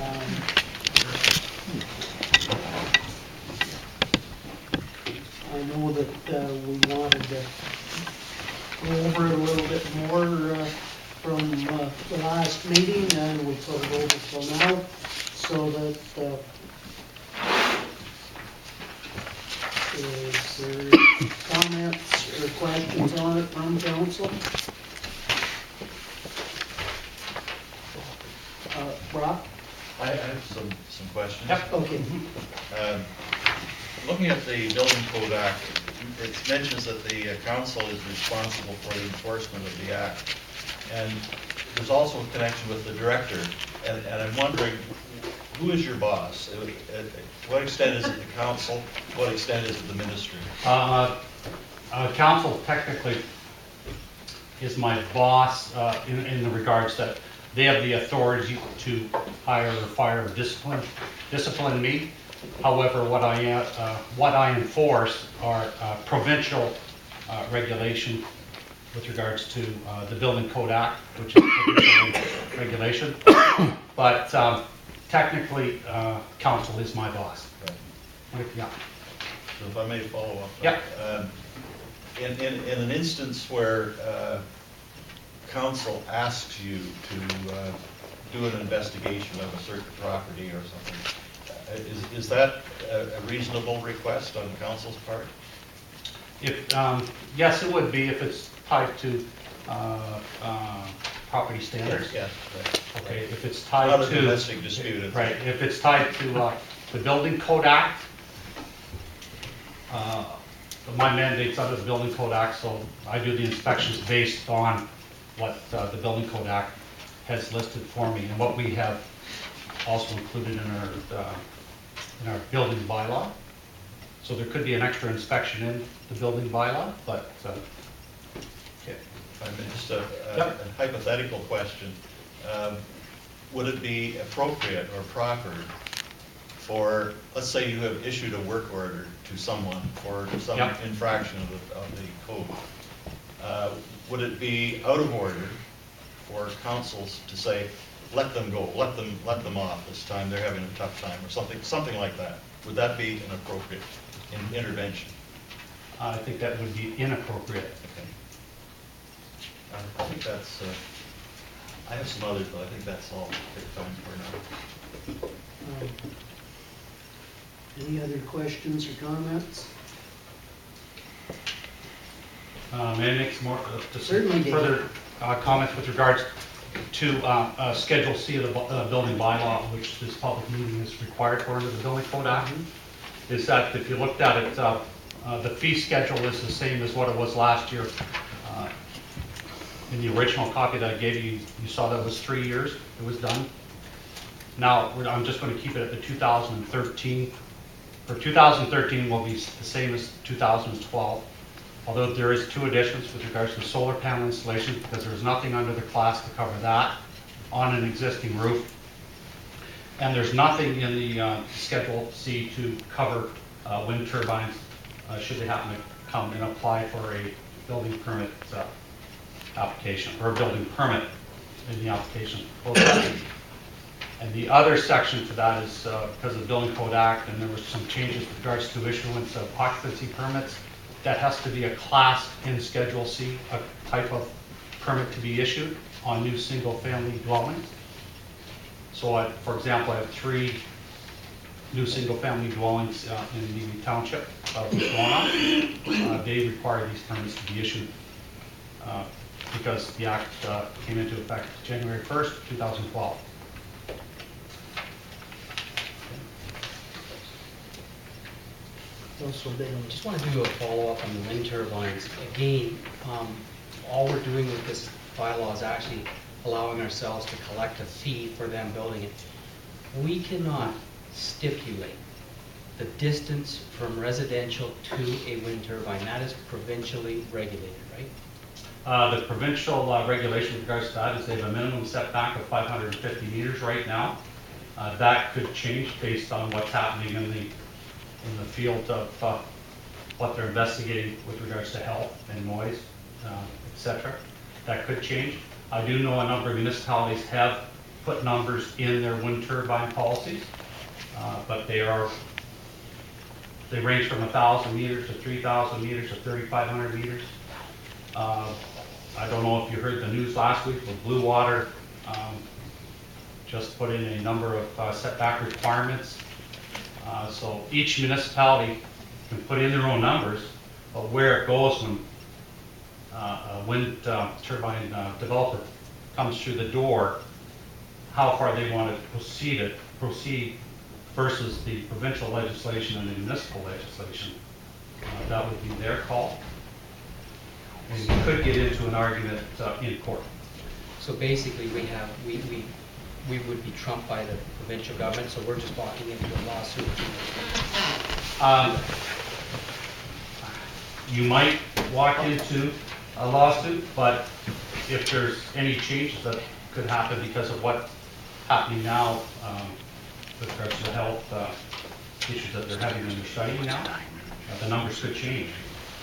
I know that we wanted to go over it a little bit more from the last meeting, and we put it over till now, so that is there comments or questions on it from council? Brock? I have some questions. Yep. Okay. Looking at the Building Code Act, it mentions that the council is responsible for the enforcement of the act. And there's also a connection with the director. And I'm wondering, who is your boss? To what extent is it the council? To what extent is it the ministry? Council technically is my boss in the regards that they have the authority to hire or fire or discipline me. However, what I enforce are provincial regulation with regards to the Building Code Act, which is provincial regulation. But technically, council is my boss. Right. Yeah. So if I may follow up. Yep. In an instance where council asks you to do an investigation of a certain property or something, is that a reasonable request on council's part? If yes, it would be if it's tied to property standards. Yes. Right. Okay. If it's tied Not a to domestic dispute. right. If it's tied to the Building Code Act, my mandate's under the Building Code Act, so I do the inspections based on what the Building Code Act has listed for me, and what we have also included in our building bylaw. So there could be an extra inspection in the building bylaw, but okay. I mean, just a hypothetical question. Would it be appropriate or proper for, let's say you have issued a work order to someone for some infraction of the code, would it be out of order for councils to say, let them go, let them off this time, they're having a tough time, or something like that? Would that be an appropriate intervention? I think that would be inappropriate. Okay. I think that's, I have some others, but I think that's all take time for now. Any other questions or comments? May I make some more Certainly, further comments with regards to Schedule C of the building bylaw, which this public meeting is required for under the Building Code Act? Is that if you looked at it, the fee schedule is the same as what it was last year. In the original copy that I gave you, you saw that it was 3 years it was done. Now, I'm just going to keep it at the 2013. For 2013 will be the same as 2012, although there is 2 additions with regards to solar panel installation, because there's nothing under the class to cover that on an existing roof. And there's nothing in the Schedule C to cover wind turbines should they happen to come and apply for a building permit application, or a building permit in the application process. And the other section to that is because of the Building Code Act, and there were some changes with regards to issuance of occupancy permits. That has to be a class in Schedule C, a type of permit to be issued on new single-family dwellings. So, for example, I have 3 new single-family dwellings in the township of Huron. They require these permits to be issued because the act came into effect January 1st, 2012. Just want to do a follow-up on the wind turbines. Again, all we're doing with this bylaw is actually allowing ourselves to collect a fee for them building it. We cannot stipulate the distance from residential to a wind turbine. That is provincially regulated, right? The provincial regulation with regards to that is they have a minimum setback of 550 meters right now. That could change based on what's happening in the field of what they're investigating with regards to health and noise, etc. That could change. I do know a number of municipalities have put numbers in their wind turbine policies, but they range from 1,000 meters to 3,000 meters to 3,500 meters. I don't know if you heard the news last week, but Blue Water just put in a number of setback requirements. So each municipality can put in their own numbers, but where it goes when a wind turbine developer comes through the door, how far they want to proceed versus the provincial legislation and the municipal legislation. That would be their call. And you could get into an argument in court. So basically, we would be trumped by the provincial government, so we're just walking into a lawsuit. You might walk into a lawsuit, but if there's any changes that could happen because of what's happening now with regards to the health issues that they're having in their studying now, the numbers could change.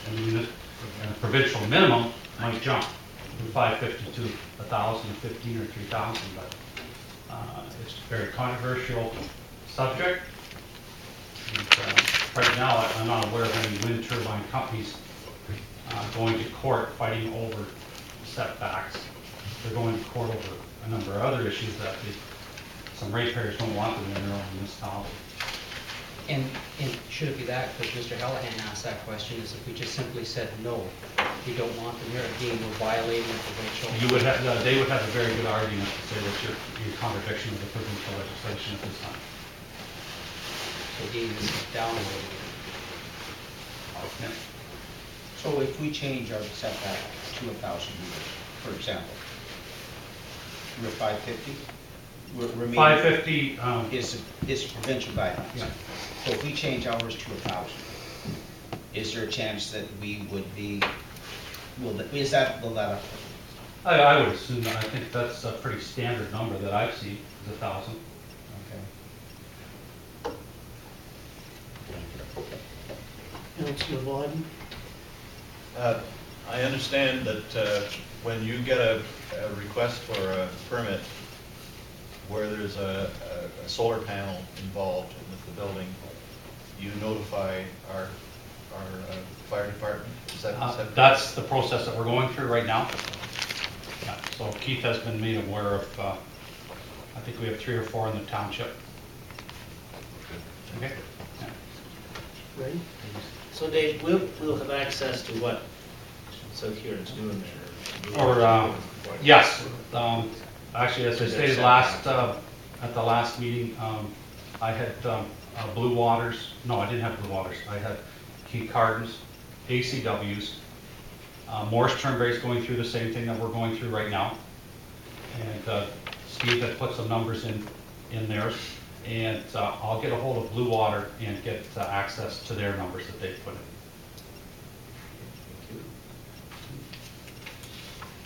And the provincial minimum might jump from 550 to 1,015 or 3,000, but it's a very controversial subject. And, right now, I'm not aware of any wind turbine companies going to court fighting over setbacks. They're going to court over a number of other issues that some ratepayers don't want them in their own municipality. And should it be that, because Mr. Hallahan asked that question, is if we just simply said, no, we don't want them here, again, we're violating the provincial. They would have a very good argument to say that you're in contradiction of the provincial legislation at this time. So again, this is down a little bit. Yeah. So if we change our setback to 1,000 meters, for example, we're 550? We're 550, is provincial guidelines. Yeah. So if we change ours to 1,000, is there a chance that we would be, will that affect? I would assume that. I think that's a pretty standard number that I've seen, is 1,000. Okay. Councillor Wadden? I understand that when you get a request for a permit where there's a solar panel involved with the building, you notify our fire department? Is that That's the process that we're going through right now. Yeah, so Keith has been made aware of, I think we have 3 or 4 in the township. Okay. Yeah. Ray? So Dave, we'll have access to what South Huron's doing there? Or, yes, actually, as I stated at the last meeting, I had Blue Waters, no, I didn't have Blue Waters, I had Keith Carden's, ACW's, Morris Turnberry's going through the same thing that we're going through right now. And Steve had put some numbers in theirs, and I'll get a hold of Blue Water and get access to their numbers that they've put in.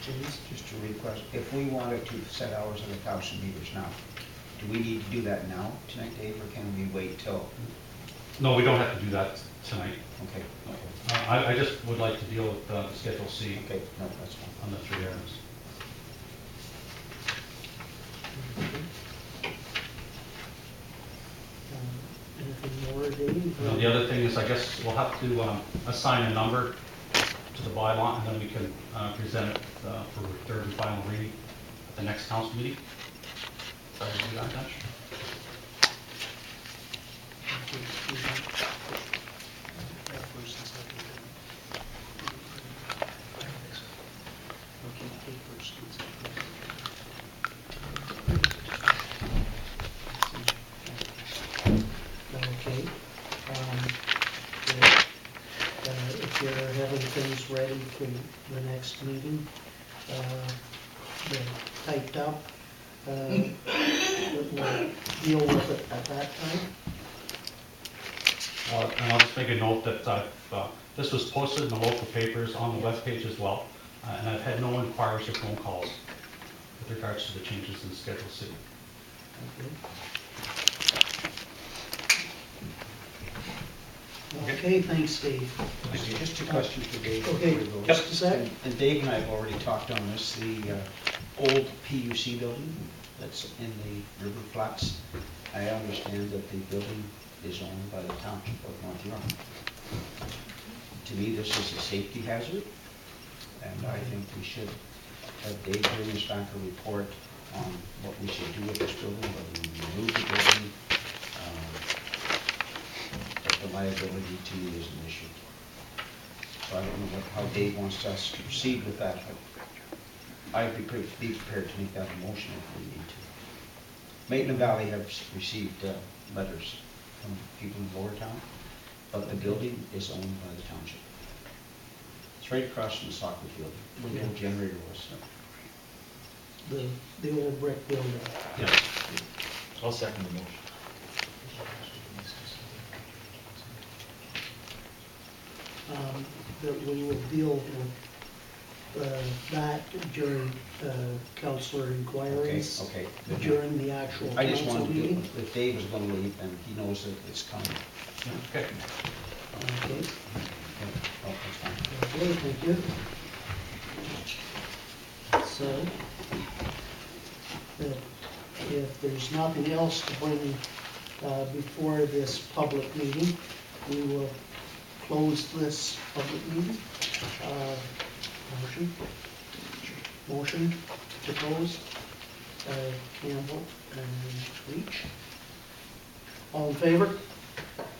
James? Just a request, if we wanted to set ours at 1,000 meters now, do we need to do that now, tonight, Dave, or can we wait till? No, we don't have to do that tonight. Okay, I just would like to deal with the Schedule C okay, no, that's fine. on the 3 items. Anything more, Dave? Now, the other thing is, I guess we'll have to assign a number to the bylaw, and then we can present it for third and final reading at the next council meeting. Sorry to do that, Dutch. Okay. If you're having things ready for the next meeting, they're typed up, we'll deal with it at that time. And I'll just make a note that this was posted in the local papers on the webpage as well, and I've had no inquiries or phone calls with regards to the changes in Schedule C. Okay, thanks, Dave. Just a question for Dave. Okay, before we go. just a sec. And Dave and I have already talked on this, the old PUC building, that's in the river flats. I understand that the building is owned by the township of North Huron. To me, this is a safety hazard, and I think we should have Dave bring us back a report on what we should do with this building, whether we remove the building. But the liability to me is an issue. So I don't know how Dave wants us to proceed with that, but I'd be prepared to make that a motion if we need to. Maitland Valley have received letters from people in Lower Town, but the building is owned by the township. It's right across from the soccer field, where the old generator was. The old brick building. Yes. I'll second the motion. That we will deal with that during councillor inquiries. Okay. During the actual I just council wanted to, meeting. if Dave is going to leave, then he knows that it's coming. Okay. Okay, Okay. Oh, that's fine. okay, thank you. So, if there's nothing else to bring before this public meeting, we will close this public meeting. Motion to close. Campbell and Leach. All in favor?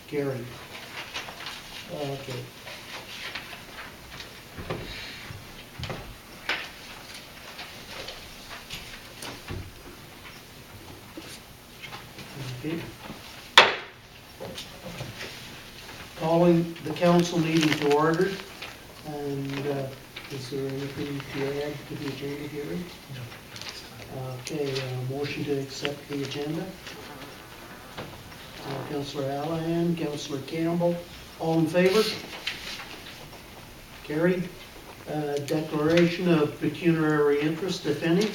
Carried. Okay. Okay. Calling the council meeting to order, and is there anything to add to the agenda here? Okay, motion to accept the agenda. Councillor Allahan, Councillor Campbell, all in favor? Carried. Declaration of pecuniary interest, if any.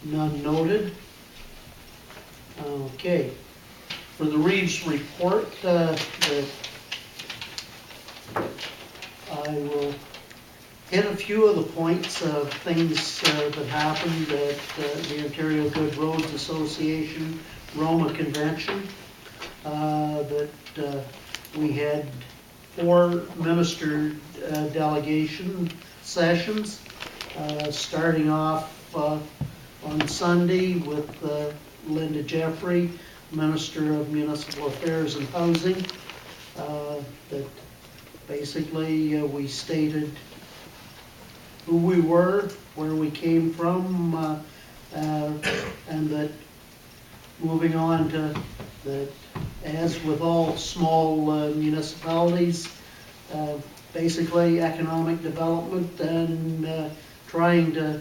None noted. Okay. For the Reeves report, I will hit a few of the points of things that happened at the Ontario Good Roads Association Roma Convention. That we had 4 minister delegation sessions, starting off on Sunday with Linda Jeffrey, Minister of Municipal Affairs and Housing. That basically we stated who we were, where we came from, and that moving on to that, as with all small municipalities, basically economic development and trying to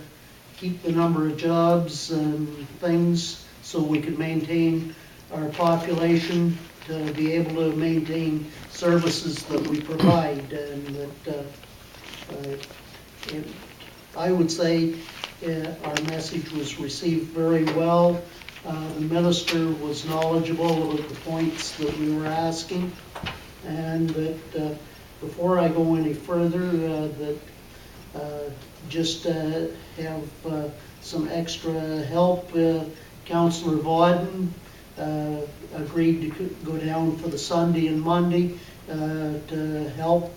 keep the number of jobs and things so we could maintain our population, to be able to maintain services that we provide, and that I would say our message was received very well. The minister was knowledgeable of the points that we were asking, and that before I go any further, that just have some extra help. Councillor Vauden agreed to go down for the Sunday and Monday to help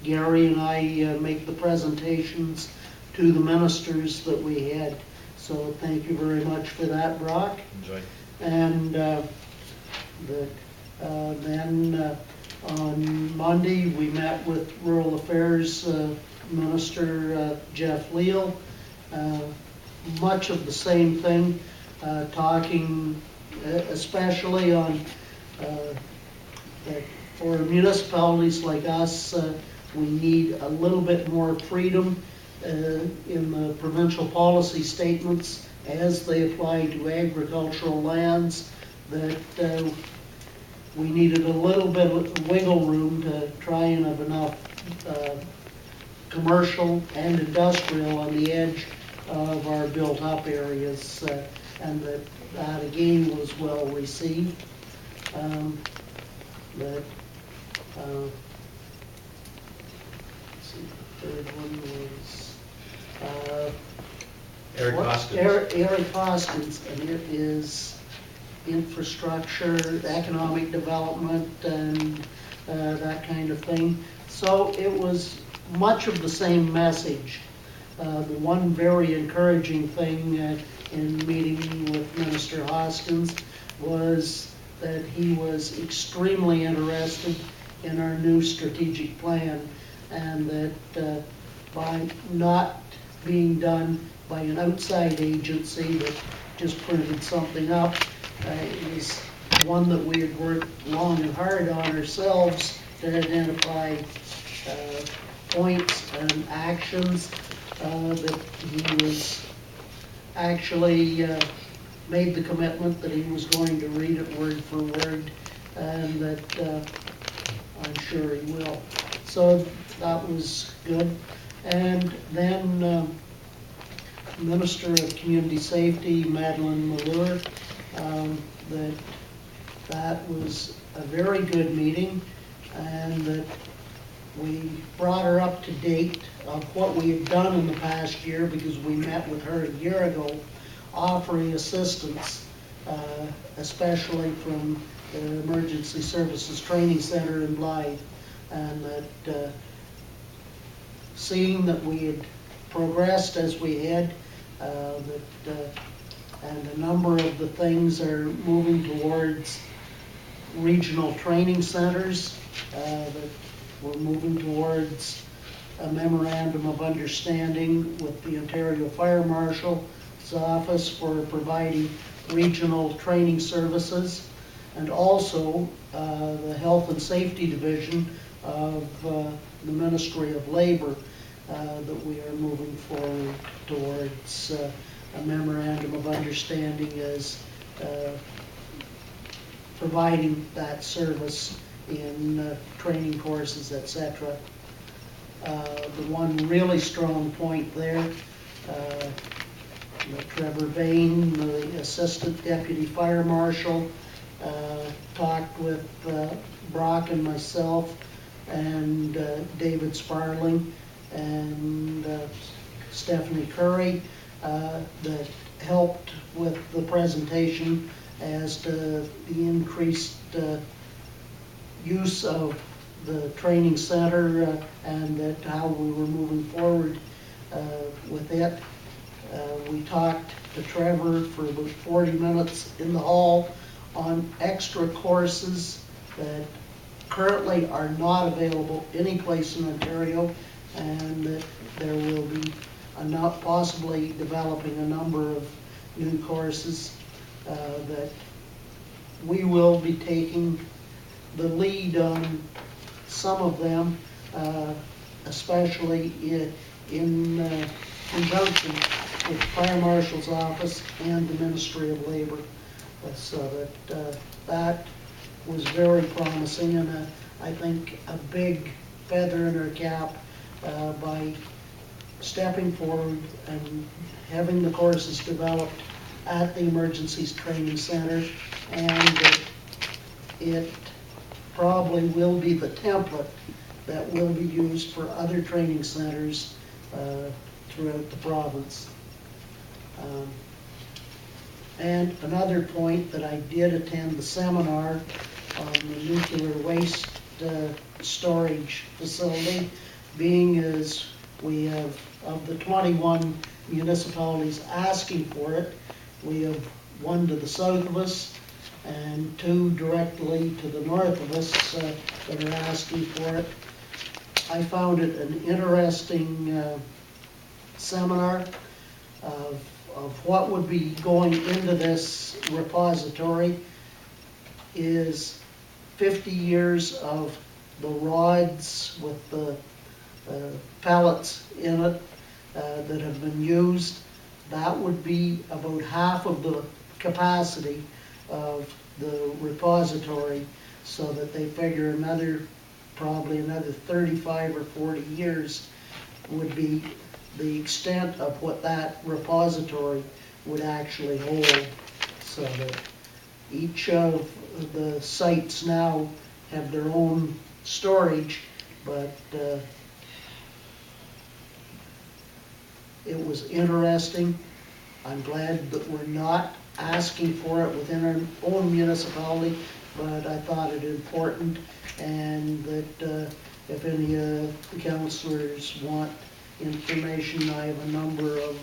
Gary and I make the presentations to the ministers that we had. So thank you very much for that, Brock. Enjoy. And then on Monday, we met with Rural Affairs Minister Jeff Leal. Much of the same thing, talking especially on that for municipalities like us, we need a little bit more freedom in the provincial policy statements as they apply to agricultural lands, that we needed a little bit of wiggle room to try and have enough commercial and industrial on the edge of our built-up areas, and that again was well received. Let's see, the third one was Eric Hoskins. Eric Hoskins, and it is infrastructure, economic development, and that kind of thing. So it was much of the same message. The one very encouraging thing in meeting with Minister Hoskins was that he was extremely interested in our new strategic plan, and that by not being done by an outside agency that just printed something up, it was one that we had worked long and hard on ourselves to identify points and actions that he was actually made the commitment that he was going to read it word for word, and that I'm sure he will. So that was good. And then Minister of Community Safety, Madeline Malure, that was a very good meeting, and that we brought her up to date of what we had done in the past year, because we met with her a year ago, offering assistance, especially from the Emergency Services Training Center in Blythe, and that seeing that we had progressed as we had, and a number of the things are moving towards regional training centers, that we're moving towards a memorandum of understanding with the Ontario Fire Marshal's office for providing regional training services, and also the Health and Safety Division of the Ministry of Labor, that we are moving forward towards a memorandum of understanding as providing that service in training courses, etc. The one really strong point there, Trevor Vane, the Assistant Deputy Fire Marshal, talked with Brock and myself and David Sparling and Stephanie Curry, that helped with the presentation as to the increased use of the training center, and that how we were moving forward with it. We talked to Trevor for about 40 minutes in the hall on extra courses that currently are not available any place in Ontario, and that there will be possibly developing a number of new courses that we will be taking the lead on some of them, especially in conjunction with the Fire Marshal's Office and the Ministry of Labor. So that was very promising, and I think a big feather in our cap by stepping forward and having the courses developed at the Emergencies Training Center, and it probably will be the template that will be used for other training centers throughout the province. And another point, that I did attend the seminar on the nuclear waste storage facility, being as we have, of the 21 municipalities asking for it, we have one to the south of us and two directly to the north of us that are asking for it. I found it an interesting seminar of what would be going into this repository is 50 years of the rods with the pellets in it that have been used. That would be about half of the capacity of the repository, so that they figure probably another 35 or 40 years would be the extent of what that repository would actually hold, so that each of the sites now have their own storage, but it was interesting. I'm glad that we're not asking for it within our own municipality, but I thought it important, and that if any of the councillors want information, I have a number of,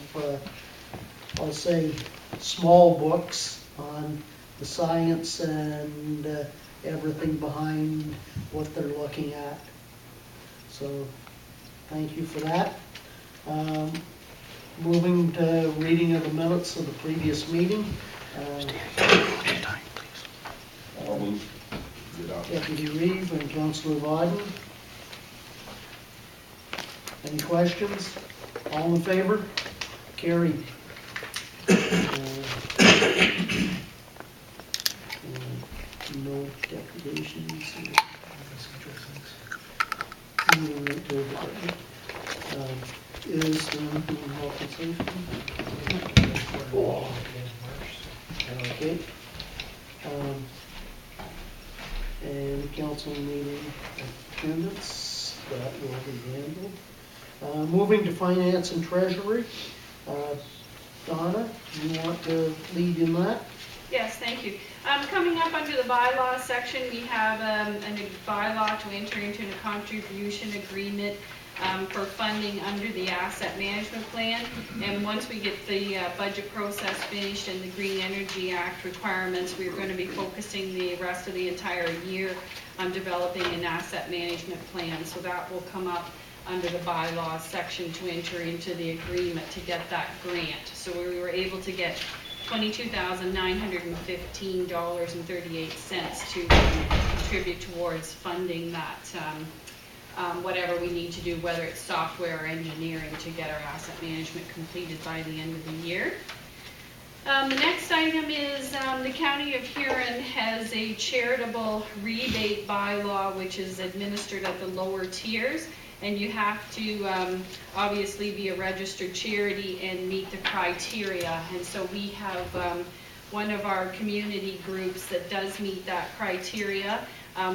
I'll say, small books on the science and everything behind what they're looking at. So, thank you for that. Moving to reading of the minutes of the previous meeting. I'll move. Get out. Deputy Reeve and Councillor Vodden. Any questions? All in favor? Carried. No deputations. Is there anything in health and safety? Okay. And council meeting attendance, that will be handled. Moving to finance and treasury. Donna, you want to lead in that? Yes, thank you. Coming up under the bylaws section, we have a new bylaw to enter into a contribution agreement for funding under the asset management plan. And once we get the budget process finished and the Green Energy Act requirements, we're going to be focusing the rest of the entire year on developing an asset management plan. So that will come up under the bylaws section to enter into the agreement to get that grant. So we were able to get $22,915.38 to contribute towards funding that, whatever we need to do, whether it's software or engineering, to get our asset management completed by the end of the year. The next item is the County of Huron has a charitable rebate bylaw which is administered at the lower tiers. And you have to obviously be a registered charity and meet the criteria. And so we have one of our community groups that does meet that criteria,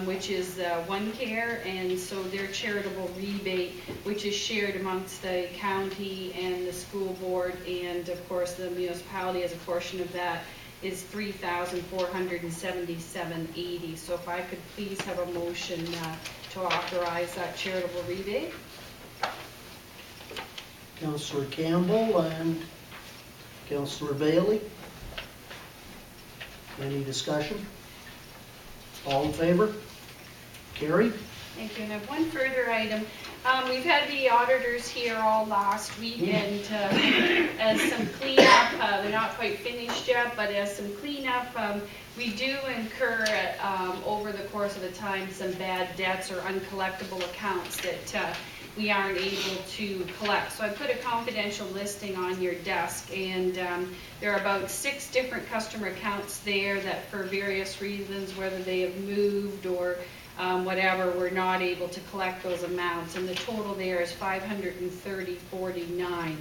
which is One Care. And so their charitable rebate, which is shared amongst the county and the school board, and of course the municipality as a portion of that, is $3,477.80. So if I could please have a motion to authorize that charitable rebate. Councillor Campbell and Councillor Bailey. Any discussion? All in favor? Carried. Thank you. And I have one further item. We've had the auditors here all last week, and as some cleanup, they're not quite finished yet, but as some cleanup, we do incur over the course of the time some bad debts or uncollectible accounts that we aren't able to collect. So I put a confidential listing on your desk, and there are about 6 different customer accounts there that for various reasons, whether they have moved or whatever, we're not able to collect those amounts, and the total there is $530.49.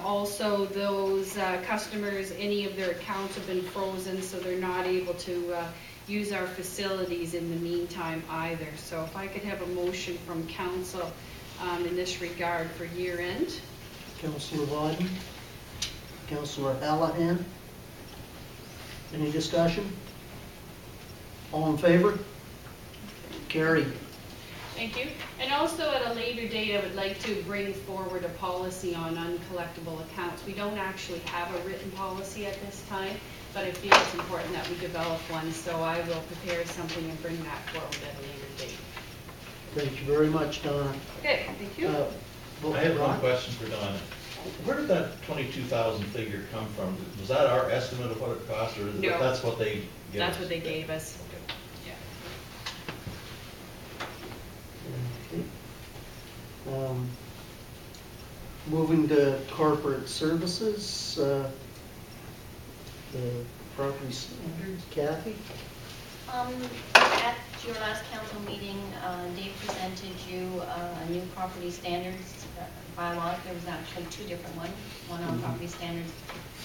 Also, those customers, any of their accounts have been frozen, so they're not able to use our facilities in the meantime either. So if I could have a motion from council in this regard for year end. Councillor Vodden. Councillor Hallahan. Any discussion? All in favor? Carried. Thank you. And also at a later date, I would like to bring forward a policy on uncollectible accounts. We don't actually have a written policy at this time, but I feel it's important that we develop one, so I will prepare something and bring that forward at a later date. Thank you very much, Donna. Okay, thank you. I have one question for Donna. Where did that 22,000 figure come from? Was that our estimate of what it cost, or No. that's what they gave us? That's what they gave us. Yeah. Okay. Moving to corporate services, the property standards, Kathy? At your last council meeting, Dave presented you a new property standards bylaw. There was actually 2 different ones, one on property standards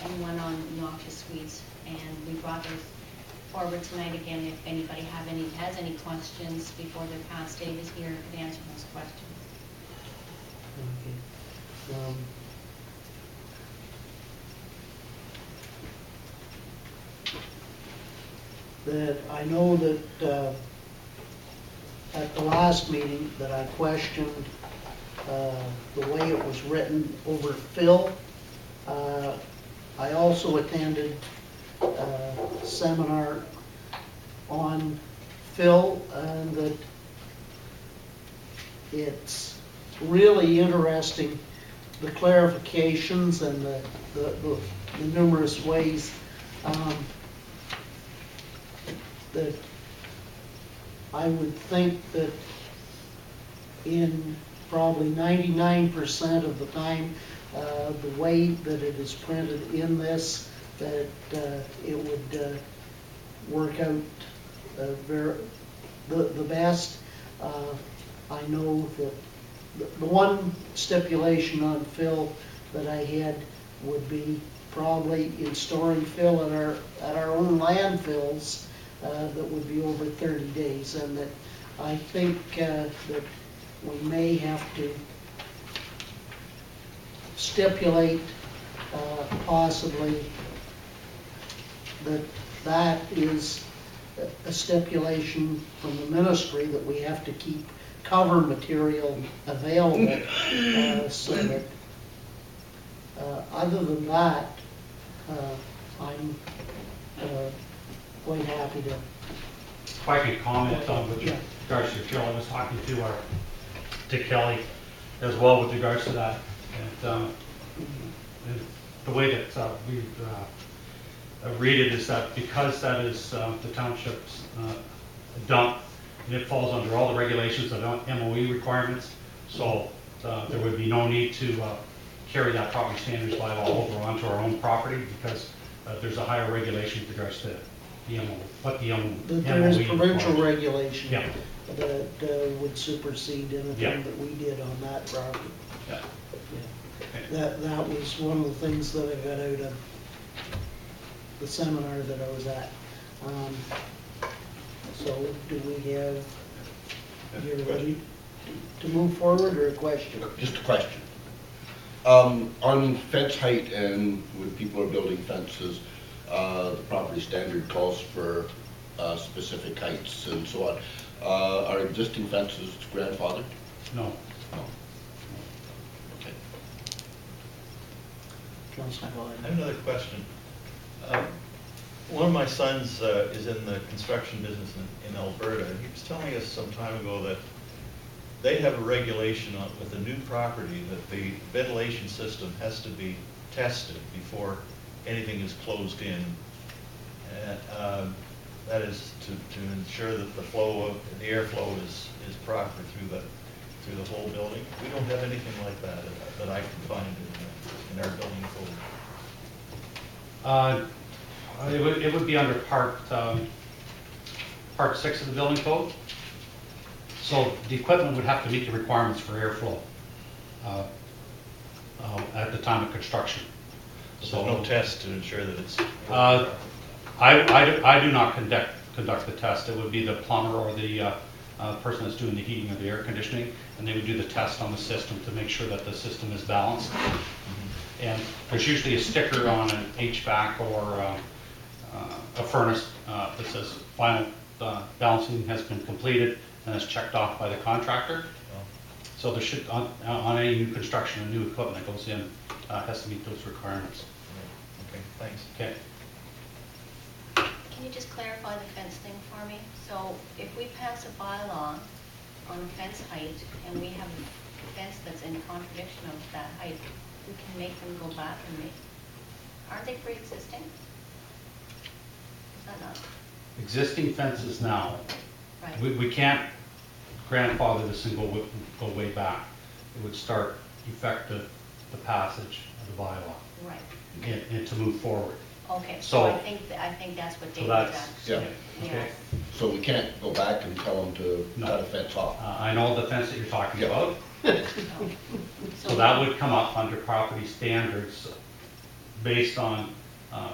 and one on noxious weeds. And we brought those forward tonight again. If anybody has any questions before they're passed, Dave is here to answer those questions. Okay. that I know that at the last meeting that I questioned the way it was written over fill. I also attended a seminar on fill, and that it's really interesting, the clarifications and the numerous ways that I would think that in probably 99% of the time, the way that it is printed in this, that it would work out the best. I know that the one stipulation on fill that I had would be probably in storing fill at our own landfills, that would be over 30 days, and that I think that we may have to stipulate possibly that is a stipulation from the ministry, that we have to keep cover material available, so that other than that, I'm quite happy to. If I could comment on with regards to Phil, I was talking to Kelly as well with regards to that. And the way that we read it is that because that is the township's dump, and it falls under all the regulations of MOE requirements, so there would be no need to carry that property standards bylaw over onto our own property, because there's a higher regulation with regards to the MOE, what the MOE There is provincial requires. regulation Yeah. that would supersede anything Yeah. that we did on that property. Yeah. Yeah. That was one of the things that I got out of the seminar that I was at. So do we have, you're ready to move forward, or a question? Just a question. On fence height, and when people are building fences, the property standard calls for specific heights and so on. Are existing fences grandfathered? No. No. Okay. Councilor Vaughn. I have another question. One of my sons is in the construction business in Alberta, and he was telling us some time ago that they have a regulation with a new property that the ventilation system has to be tested before anything is closed in. That is to ensure that the flow of the airflow is proper through the whole building. We don't have anything like that that I can find in our building code. It would be under part 6 of the building code. So the equipment would have to meet the requirements for airflow at the time of construction. So no test to ensure that it's. I do not conduct the test. It would be the plumber or the person that's doing the heating or the air conditioning, and they would do the test on the system to make sure that the system is balanced. And there's usually a sticker on an HVAC or a furnace that says final balancing has been completed, and it's checked off by the contractor. So there should, on any new construction or new equipment that goes in, has to meet those requirements. Okay, thanks. Okay. Can you just clarify the fence thing for me? So if we pass a bylaw on fence height, and we have a fence that's in contradiction of that height, we can make them go back and make, aren't they pre-existing? Is that not? Existing fences now, Right. we can't grandfather this and go way back. It would start effective the passage of the bylaw Right. and to move forward. Okay, So- so I think that's what So David's that's, asking. Yeah. okay. So we can't go back and tell them to No. cut a fence off? I know the fence that you're talking Yeah. about. No. So that would come up under property standards based on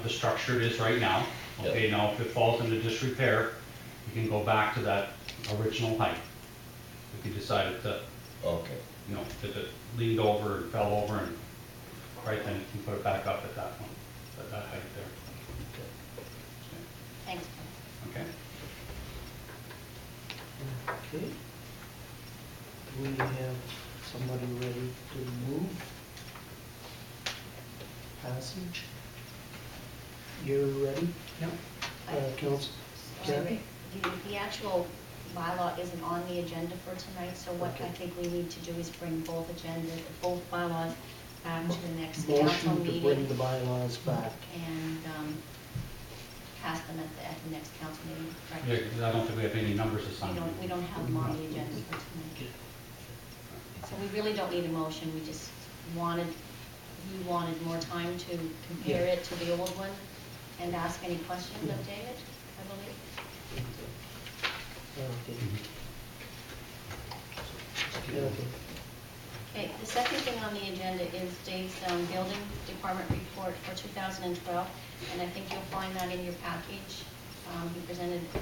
the structure it is right now. Okay, now if it falls into disrepair, you can go back to that original height. If you decided to, Okay. you know, if it leaned over and fell over, and right then you can put it back up at that one, at that height there. Thanks. Okay? Okay. Do we have somebody ready to move passage? You're ready, No? Council? Sorry, the actual bylaw isn't on the agenda for tonight, so what I Okay. think we need to do is bring both bylaws back to the next council Motion to bring meeting the bylaws back. and pass them at the next council meeting. correct? Yeah, 'cause I don't think we have any numbers We assigned. don't have them on the agenda for tonight. So we really don't need a motion, we just wanted, he wanted more time to compare it to the old one and ask any questions of David, I believe. Okay. Mm-hmm. Okay. Okay, the second thing on the agenda is Dave's building department report for 2012, and I think you'll find that in your package. He presented a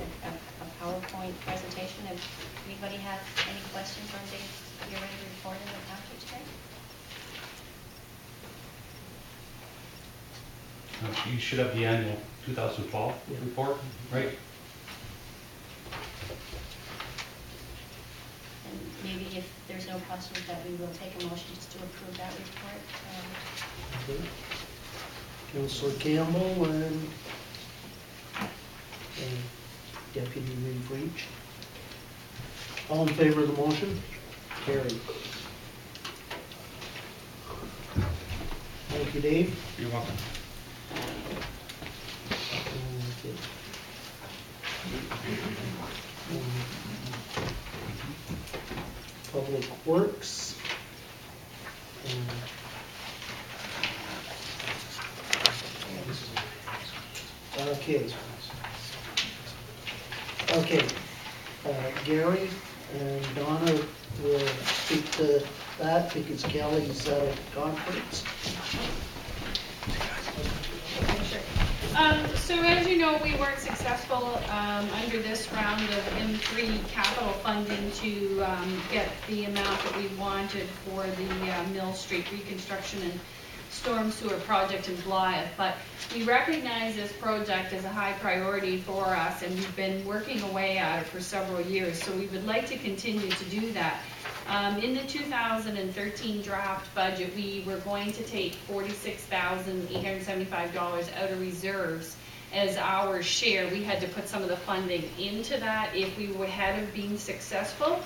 PowerPoint presentation. If anybody has any questions on Dave's year-end report in the package today? You should have the annual 2012 Yeah. report, right? And maybe if there's no questions, that we will take a motion just to approve that report. Okay. Councillor Campbell and Deputy Reeve Reach. All in favor of the motion? Carried. Thank you, Dave. You're welcome. Okay. Public Works. Okay. Okay, Gary and Donna will speak to that because Kelly's at a conference. So as you know, we weren't successful under this round of M3 capital funding to get the amount that we wanted for the Mill Street reconstruction and storm sewer project in Blythe. But we recognize this project as a high priority for us, and we've been working away at it for several years. So we would like to continue to do that. In the 2013 draft budget, we were going to take $46,875 out of reserves as our share. We had to put some of the funding into that if we had have been successful.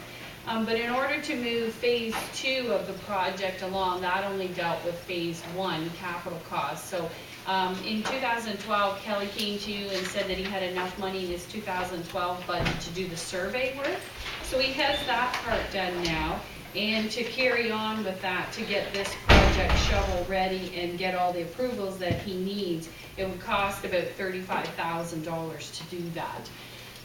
But in order to move phase 2 of the project along, that only dealt with phase 1 capital costs. So in 2012, Kelly came to you and said that he had enough money in his 2012 budget to do the survey work. So he has that part done now. And to carry on with that, to get this project shovel ready and get all the approvals that he needs, it would cost about $35,000 to do that.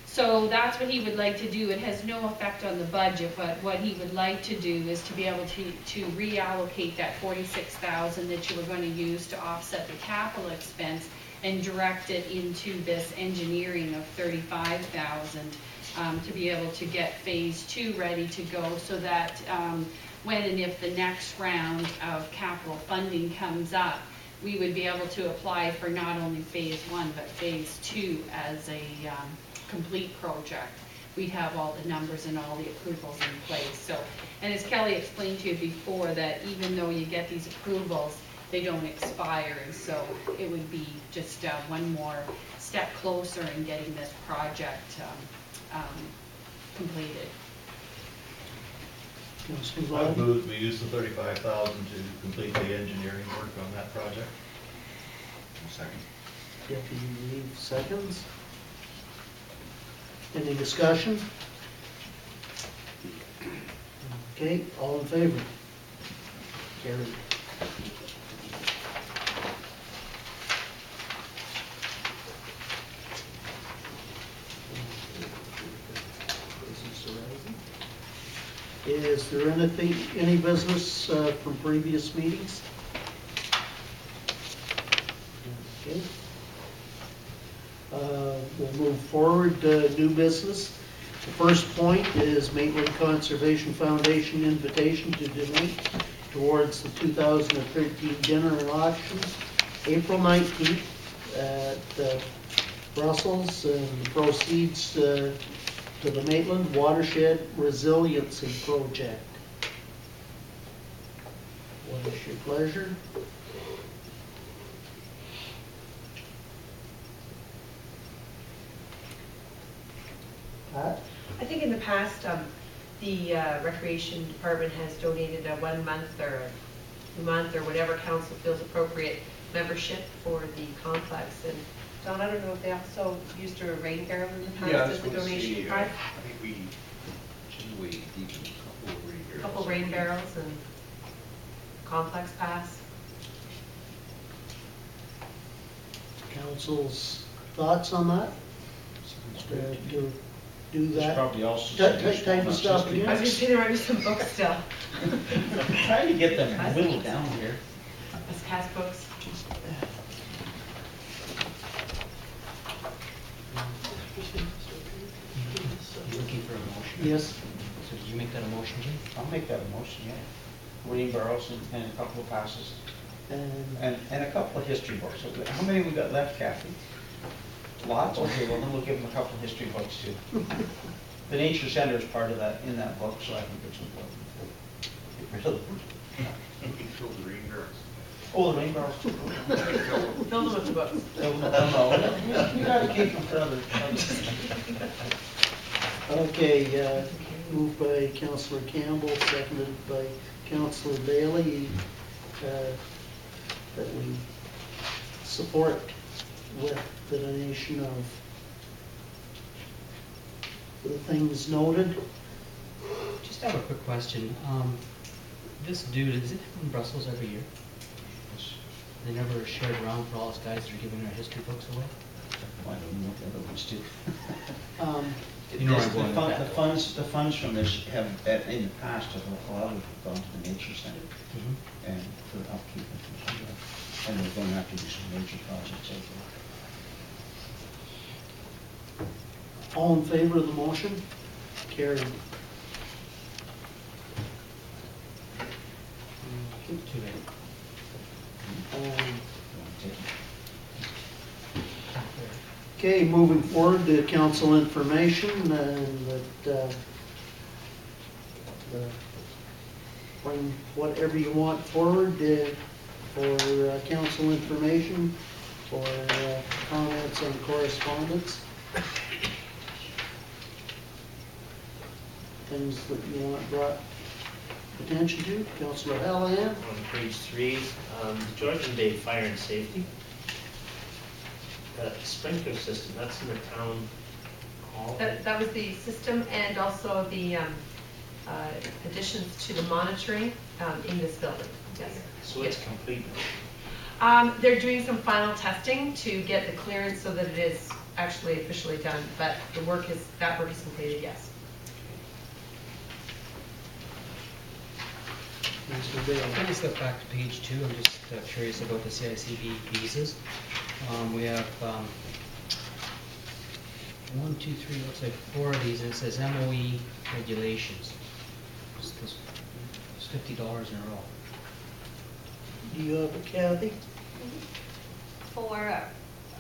So that's what he would like to do. It has no effect on the budget, but what he would like to do is to be able to reallocate that $46,000 that you were going to use to offset the capital expense and direct it into this engineering of $35,000 to be able to get phase 2 ready to go, so that when and if the next round of capital funding comes up, we would be able to apply for not only phase 1 but phase 2 as a complete project. We'd have all the numbers and all the approvals in place. So, and as Kelly explained to you before, that even though you get these approvals, they don't expire, and so it would be just one more step closer in getting this project completed. Councillor I Lawton. move we use the 35,000 to complete the engineering work on that project. Second. Deputy Reeve seconds. Any discussion? Okay, all in favor? Carried. Is there any business from previous meetings? Okay. We'll move forward to new business. The first point is Maitland Conservation Foundation invitation to donate towards the 2013 dinner and auction, April 19th at Brussels, and the proceeds to the Maitland Watershed Resiliency Project. What is your pleasure? Pat? I think in the past, the Recreation Department has donated a 1 month or a month or whatever council feels appropriate membership for the complex. And Don, I don't know if they also used a rain barrel in the past as a donation prize? I think we even a couple of rain barrels. Couple rain barrels and complex pass. Council's thoughts on that? To do There's that? probably also. Type of stuff again? I was just saying there might be some books still. Trying to get them whittled down here. As cast books. You looking for a motion? Yes. So did you make that a motion, Jim? I'll make that a motion, yeah. Rain barrels and a couple of passes, And and a couple of history books. So how many we got left, Kathy? Lots? Okay, well then we'll give them a couple of history books too. The Nature Center is part of that, in that book, so I think it's important. Get rid of them. Oh, the rain barrels too. Fill them with the books. No, we gotta keep them for others. Okay, moved by Councillor Campbell, seconded by Councillor Bailey, that we support with the donation of the things noted. Just have a quick question. This dude, is it in Brussels every year? They never shared around for all us guys that are giving their history books away? I don't know what the other ones do. You know where I'm going with that. The funds from this have, in the past, a lot of them have gone to the Nature Center and for upkeep and things like that. And we're going to have to do some nature projects out there. All in favor of the motion? Carried. Too bad. Okay, moving forward to council information, and that, bring whatever you want forward for council information, for comments and correspondence. Things that you want brought attention to, Councillor Hallahan. On page 3, Georgian Bay Fire and Safety. Sprinkler system, that's in the town hall. That was the system and also the additions to the monitoring in this building, yes. So it's complete They're doing some final testing to get the clearance so that it is actually officially done, but that work is completed, yes. Councillor Bailey. Can we step back to page 2? I'm just curious about the CICB visas. We have 1, 2, 3, looks like 4 of these, and it says MOE regulations. It's $50 in a row. Do you have a Kathy? For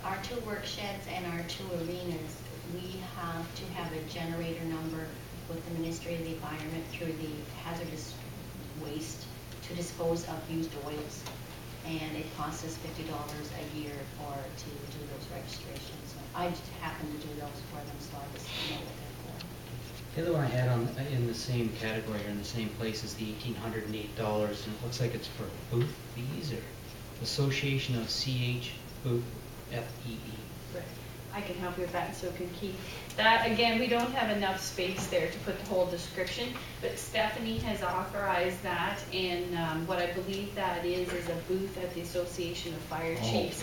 our 2 work sheds and our 2 arenas, we have to have a generator number with the Ministry of the Environment through the hazardous waste to dispose of used oils. And it costs us $50 a year to do those registrations. I just happen to do those for them, so I just know what they're for. The other one I had on in the same category or in the same place is the $1,808, and it looks like it's for booth fees or Association of CH Booth FEE. Right. I can help you with that, and so can Keith. That, again, we don't have enough space there to put the whole description, but Stephanie has authorized that, and what I believe that is a booth at the Association of Fire Chiefs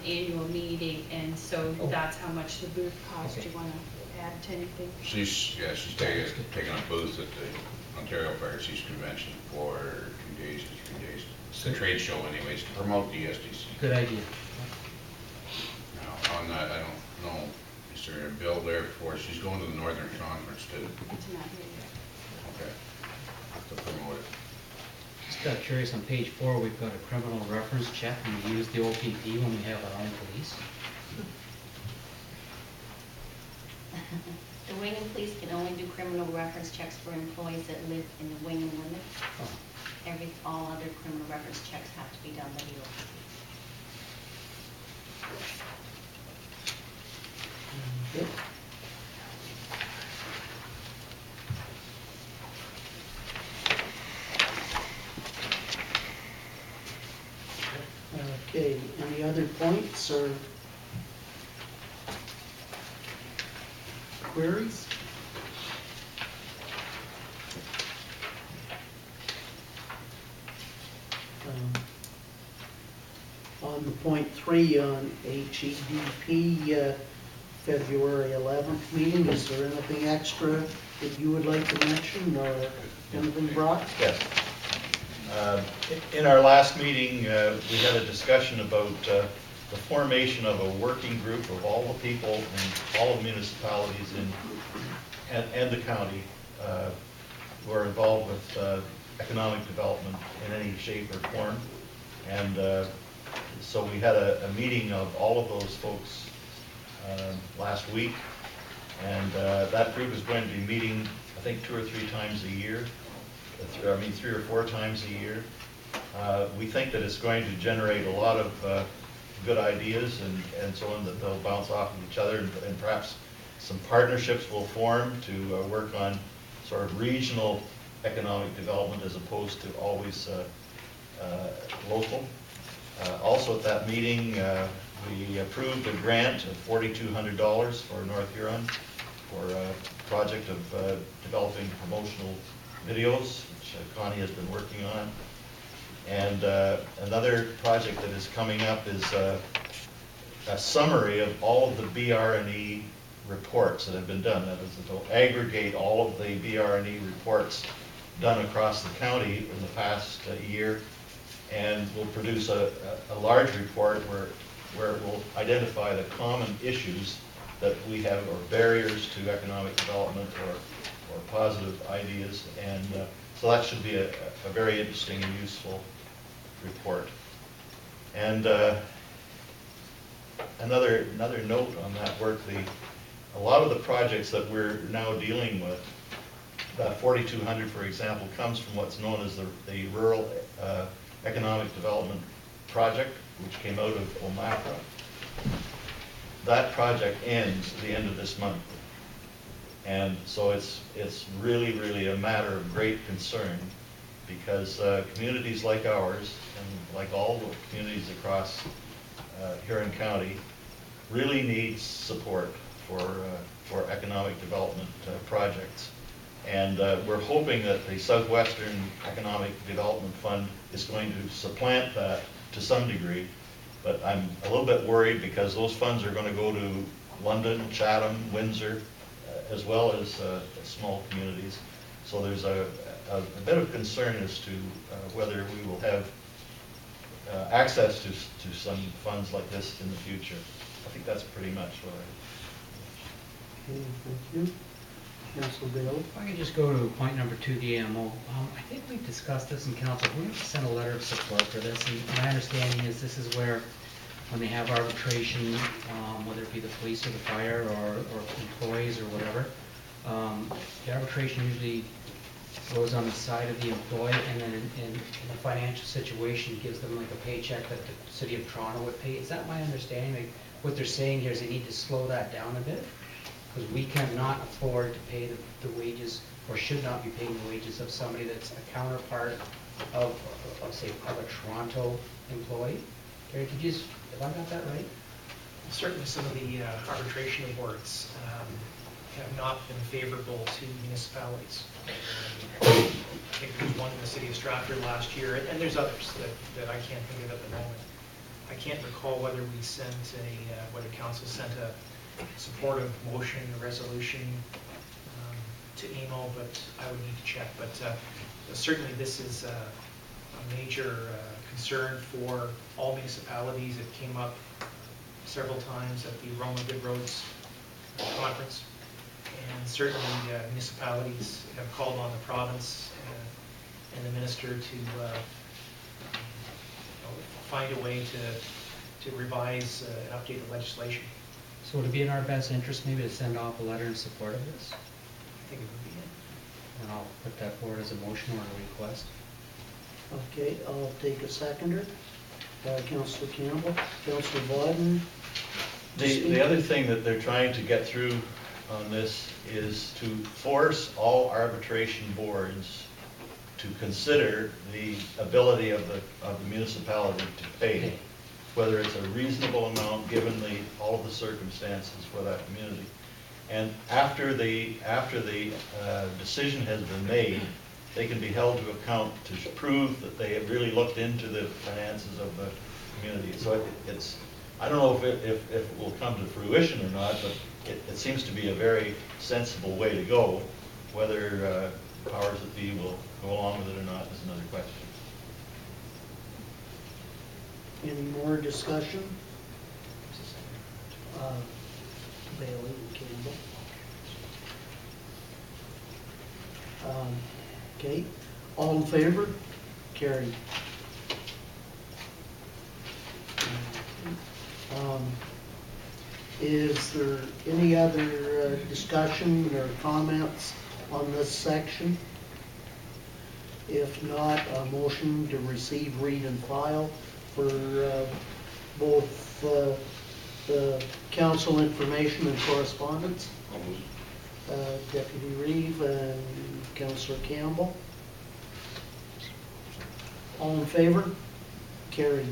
annual meeting, and so that's how much the booth costs. Do you want to add to anything? She's taking a booth at the Ontario Fire Chiefs Convention for 2 days to 3 days. It's a trade show anyways, to promote the SDC. Good idea. Now, on that, I don't know, is there a bill there for, she's going to the Northern Conference too? It's not here yet. Okay, to promote it. Just curious, on page 4, we've got a criminal reference check, and we use the OPP when we have our own police. The Wingham Police can only do criminal reference checks for employees that live in the Wingham limits. All other criminal reference checks have to be done by the OPP. Okay. Okay, any other points or queries? On the point 3 on HEDP, February 11th meeting, is there anything extra that you would like to mention or anything brought? Yes. In our last meeting, we had a discussion about the formation of a working group of all the people in all the municipalities and the county who are involved with economic development in any shape or form. And so we had a meeting of all of those folks last week. And that group is going to be meeting, I think, 2 or 3 times a year. 3 or 4 times a year. We think that it's going to generate a lot of good ideas and so on, that they'll bounce off of each other, and perhaps some partnerships will form to work on sort of regional economic development as opposed to always local. Also at that meeting, we approved a grant of $4,200 for North Huron for a project of developing promotional videos, which Connie has been working on. And another project that is coming up is a summary of all of the BR&E reports that have been done. That is, to aggregate all of the BR&E reports done across the county in the past year, and we'll produce a large report where it will identify the common issues that we have, or barriers to economic development, or positive ideas, and so that should be a very interesting and useful report. And another note on that work, a lot of the projects that we're now dealing with, that 4,200, for example, comes from what's known as the Rural Economic Development Project, which came out of OMAPRA. That project ends at the end of this month. And so it's really, really a matter of great concern, because communities like ours, and like all the communities across Huron County, really need support for economic development projects. And we're hoping that the Southwestern Economic Development Fund is going to supplant that to some degree, but I'm a little bit worried because those funds are going to go to London, Chatham, Windsor, as well as small communities. So there's a bit of concern as to whether we will have access to some funds like this in the future. I think that's pretty much what Okay, thank you. Councilor Bill? If I could just go to point number 2, the AMO. I think we've discussed this in council. We have to send a letter of support for this, and my understanding is this is where, when they have arbitration, whether it be the police or the fire or employees or whatever, the arbitration usually goes on the side of the employee, and then in a financial situation gives them like a paycheck that the city of Toronto would pay. Is that my understanding? Like, what they're saying here is they need to slow that down a bit, because we cannot afford to pay the wages, or should not be paying the wages of somebody that's a counterpart of say, of a Toronto employee. Gary, could you just, have I got that right? Certainly some of the arbitration awards have not been favorable to municipalities. I think there's one in the city of Stratford last year, and there's others that I can't think of at the moment. I can't recall whether we sent whether council sent a supportive motion or resolution to AMO, but I would need to check. But certainly this is a major concern for all municipalities. It came up several times at the Roma Good Roads conference, and certainly municipalities have called on the province and the minister to find a way to revise and update the legislation. So would it be in our best interest maybe to send off a letter in support of this? I think it would be it. And I'll put that forward as a motion or a request. Okay, I'll take a seconder. Councillor Campbell, Councillor Biden. The other thing that they're trying to get through on this is to force all arbitration boards to consider the ability of the municipality to pay, whether it's a reasonable amount given all of the circumstances for that community. And after the decision has been made, they can be held to account to prove that they have really looked into the finances of the community. So it's, I don't know if it will come to fruition or not, but it seems to be a very sensible way to go. Whether powers that be will go along with it or not is another question. Any more discussion? Bailey and Campbell. Okay, all in favor? Carried. Is there any other discussion or comments on this section? If not, a motion to receive, read, and file for both the council information and correspondence. Deputy Reeve and Councillor Campbell. All in favor? Carried.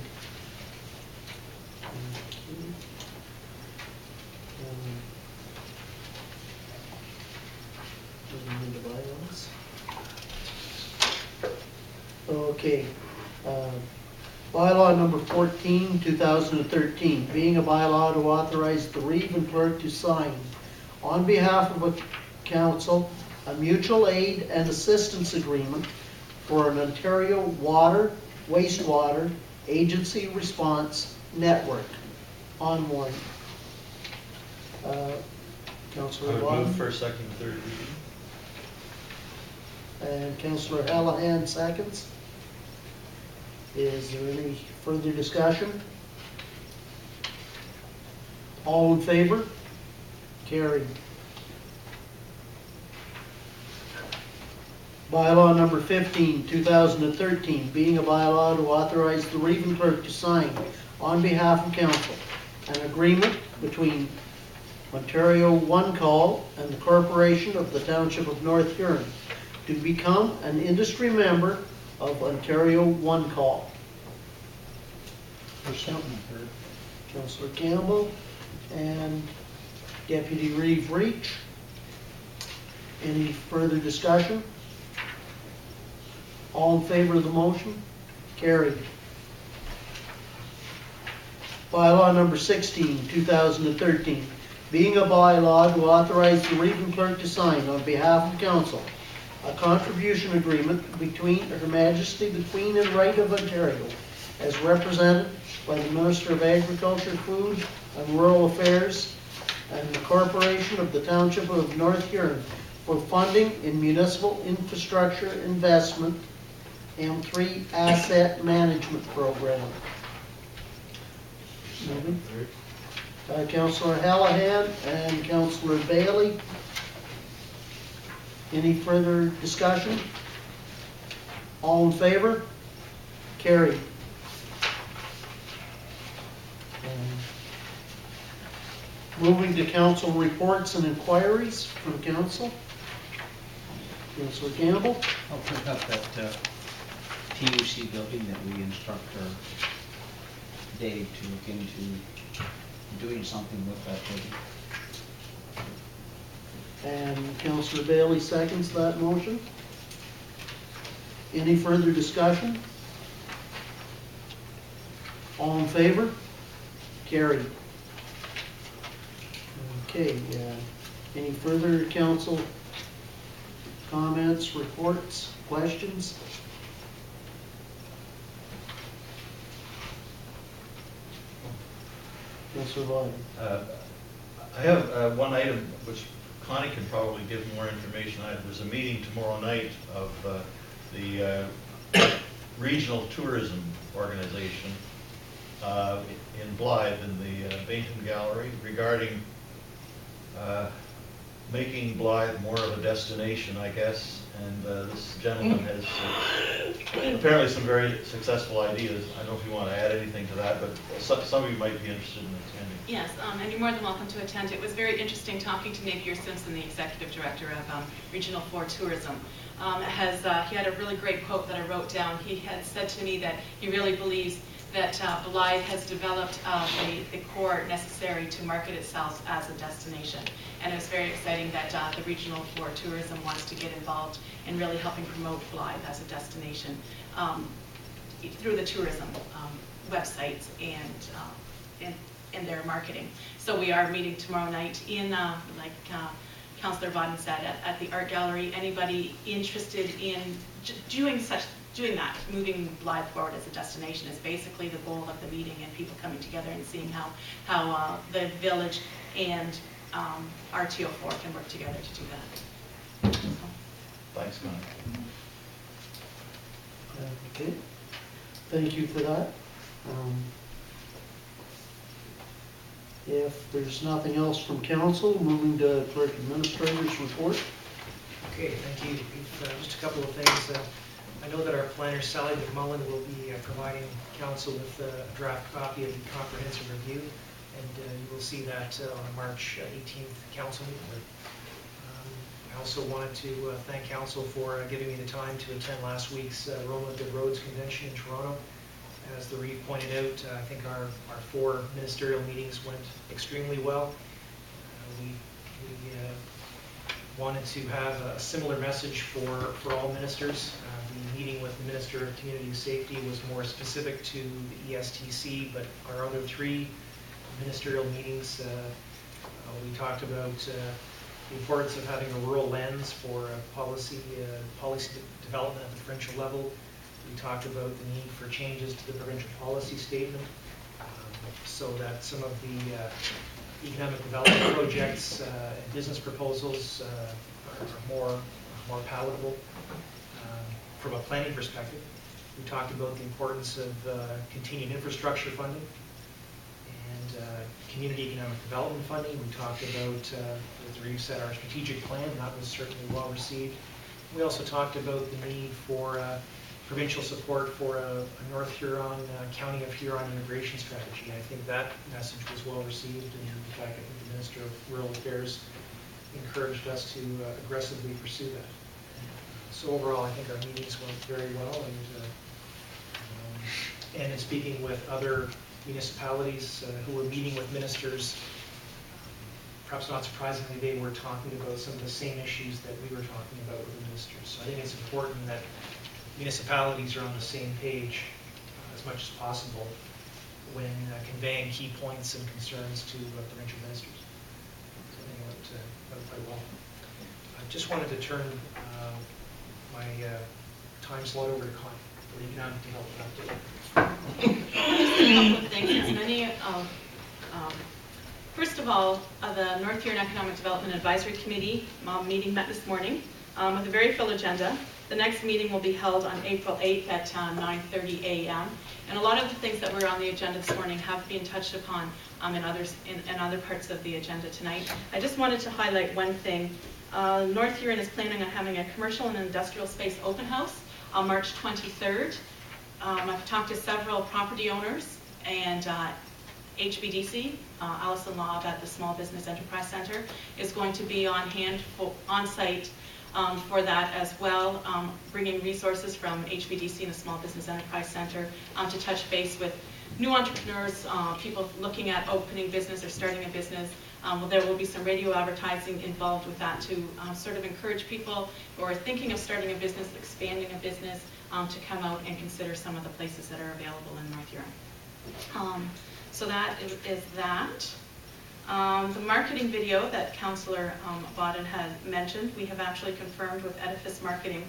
Okay, bylaw number 14, 2013, being a bylaw to authorize the Reeve and clerk to sign on behalf of a council a mutual aid and assistance agreement for an Ontario water, wastewater agency response network on one. I Councillor would Watt move first, second, third reading. and Councillor Hallahan seconds. Is there any further discussion? All in favor? Carried. Bylaw number 15, 2013, being a bylaw to authorize the Reeve and clerk to sign on behalf of council an agreement between Ontario One Call and the Corporation of the Township of North Huron to become an industry member of Ontario One Call. Councillor Campbell and Deputy Reeve Reach. Any further discussion? All in favor of the motion? Carried. Bylaw number 16, 2013, being a bylaw to authorize the Reeve and clerk to sign on behalf of council a contribution agreement between Her Majesty the Queen and Right of Ontario as represented by the Minister of Agriculture, Food and Rural Affairs and the Corporation of the Township of North Huron for funding in municipal infrastructure investment M3 Asset Management Program. Councillor Hallahan and Councillor Bailey. Any further discussion? All in favor? Carried. Moving to council reports and inquiries from council. Councillor Campbell. I'll pick up that PUC building that we instruct our Dave to look into doing something with that building. And Councillor Bailey seconds that motion. Any further discussion? All in favor? Carried. Okay, any further council comments, reports, questions? Councillor Vaughn. I have one item which Connie can probably give more information on. There's a meeting tomorrow night of the Regional Tourism Organization in Blythe in the Bainton Gallery regarding making Blythe more of a destination, I guess. And this gentleman has apparently some very successful ideas. I don't know if you want to add anything to that, but some of you might be interested in attending. Yes, and you're more than welcome to attend. It was very interesting talking to Napier Simpson, the Executive Director of Regional 4 Tourism. He had a really great quote that I wrote down. He had said to me that he really believes that Blythe has developed the core necessary to market itself as a destination. And it was very exciting that the Regional 4 Tourism wants to get involved in really helping promote Blythe as a destination through the tourism websites and their marketing. So we are meeting tomorrow night in, like Councillor Vodden said, at the Art Gallery. Anybody interested in doing that, moving Blythe forward as a destination is basically the goal of the meeting, and people coming together and seeing how the village and RTO4 can work together to do that. Thanks, Connie. Okay, thank you for that. If there's nothing else from council, moving to clerk administrator's report. Okay, thank you. Just a couple of things. I know that our planner, Sally McMullen, will be providing council with a draft copy of the comprehensive review, and you will see that on March 18th council meeting. I also wanted to thank council for giving me the time to attend last week's Roma Good Roads Convention in Toronto. As the Reeve pointed out, I think our 4 ministerial meetings went extremely well. We wanted to have a similar message for all ministers. The meeting with the Minister of Community Safety was more specific to the ESTC, but our other 3 ministerial meetings, we talked about the importance of having a rural lens for policy development at the provincial level. We talked about the need for changes to the provincial policy statement so that some of the economic development projects and business proposals are more palatable from a planning perspective. We talked about the importance of continued infrastructure funding and community economic development funding. We talked about, as Reeve said, our strategic plan. That was certainly well received. We also talked about the need for provincial support for a North Huron, County of Huron immigration strategy. I think that message was well received, and in fact, I think the Minister of Rural Affairs encouraged us to aggressively pursue that. So overall, I think our meetings went very well, and in speaking with other municipalities who were meeting with ministers, perhaps not surprisingly, they were talking about some of the same issues that we were talking about with the ministers. So I think it's important that municipalities are on the same page as much as possible when conveying key points and concerns to provincial ministers. So I think it went quite well. I just wanted to turn my time slot over to Connie for the economic development update. Just a couple of things. As many first of all, the North Huron Economic Development Advisory Committee meeting met this morning with a very full agenda. The next meeting will be held on April 8th at 9:30 a.m. And a lot of the things that were on the agenda this morning have been touched upon in other parts of the agenda tonight. I just wanted to highlight one thing. North Huron is planning on having a commercial and industrial space open house on March 23rd. I've talked to several property owners, and HBDC, Allison Laub at the Small Business Enterprise Center, is going to be on hand on site for that as well, bringing resources from HBDC and the Small Business Enterprise Center to touch base with new entrepreneurs, people looking at opening business or starting a business. There will be some radio advertising involved with that to sort of encourage people who are thinking of starting a business, expanding a business, to come out and consider some of the places that are available in North Huron. So that is that. The marketing video that Councillor Vodden had mentioned, we have actually confirmed with Edifice Marketing,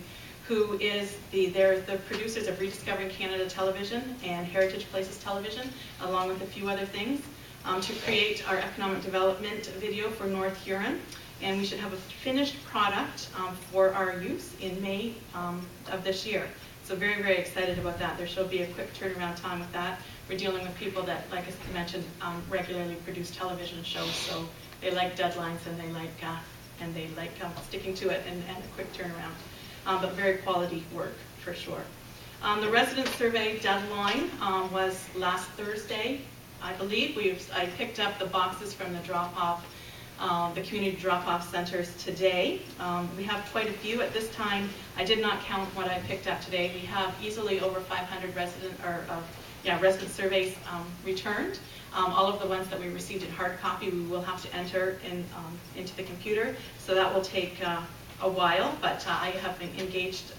who is they're the producers of Rediscovering Canada Television and Heritage Places Television, along with a few other things, to create our economic development video for North Huron. And we should have a finished product for our use in May of this year. So very, very excited about that. There should be a quick turnaround time with that. we're dealing with people that, like I mentioned, regularly produce television shows, so they like deadlines and they like sticking to it and a quick turnaround. But very quality work, for sure. The resident survey deadline was last Thursday, I believe. I picked up the boxes from the drop-off, the community drop-off centers today. We have quite a few at this time. I did not count what I picked up today. We have easily over 500 resident surveys returned. All of the ones that we received in hard copy, we will have to enter into the computer, so that will take a while, but I have engaged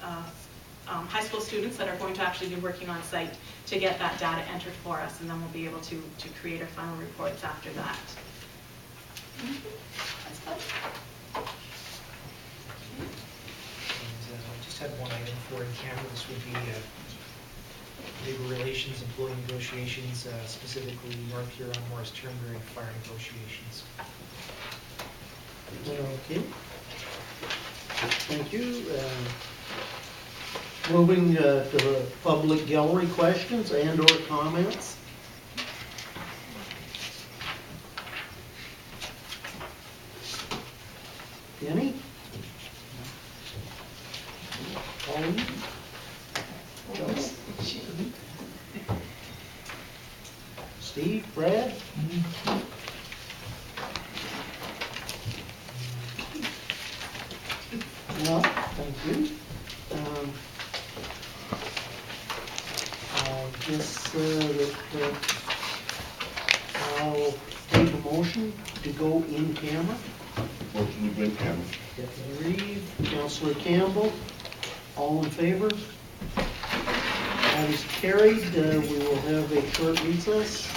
high school students that are going to actually be working on site to get that data entered for us, and then we'll be able to create our final reports after that. That's fun. And I just had one item for in camera. This would be labor relations, employee negotiations, specifically North Huron, Morris Turnberry fire negotiations. Okay. Thank you. Moving to the public gallery questions and or comments. Any? Pauline? Steve, Brad? No, thank you. I guess that I'll take a motion to go in camera. Motion to go in camera. Deputy Reed, Councillor Campbell, all in favor? That is carried. We will have a short recess.